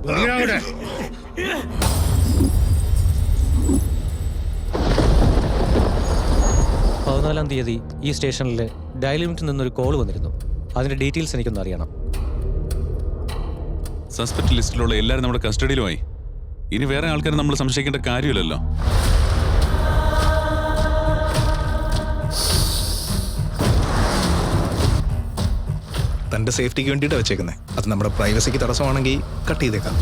അവിടെ 14-ാം തീയതി ഈ സ്റ്റേഷനിൽ ഡയൽ യൂണിറ്റിൽ നിന്നൊരു കോൾ വന്നിരുന്നു. അതിന്റെ ഡീറ്റെയിൽസ് എനിക്കൊന്ന് അറിയണം. സസ്പെക്ട് ലിസ്റ്റിലുള്ള എല്ലാവരും നമ്മുടെ കസ്റ്റഡിയിലുമായി. ഇനി വേറെ ആൾക്കാരെ നമ്മൾ സംശയിക്കേണ്ട കാര്യമില്ലല്ലോ. തന്റെ സേഫ്റ്റിക്ക് വേണ്ടിയിട്ടാണ് വെച്ചേക്കുന്നത്. അത് നമ്മുടെ പ്രൈവസിക്ക് തടസ്സമാണെങ്കിൽ കട്ട് ചെയ്തേക്കാം.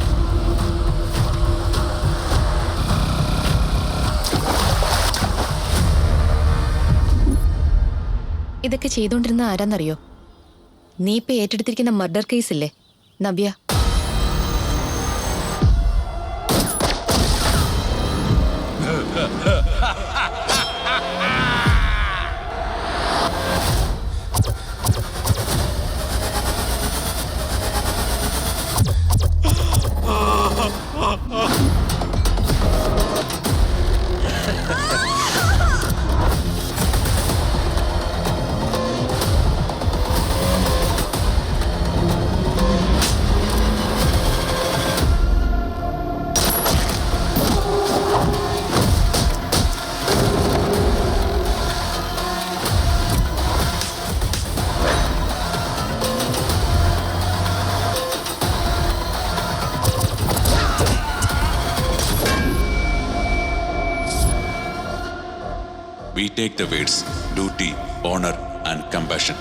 ഇതൊക്കെ ചെയ്തോണ്ടിരുന്ന ആരാന്നറിയോ? നീ ഇപ്പൊ ഏറ്റെടുത്തിരിക്കുന്ന മർഡർ കേസ് ഇല്ലേ, Navya. We take the words duty, honor, and compassion.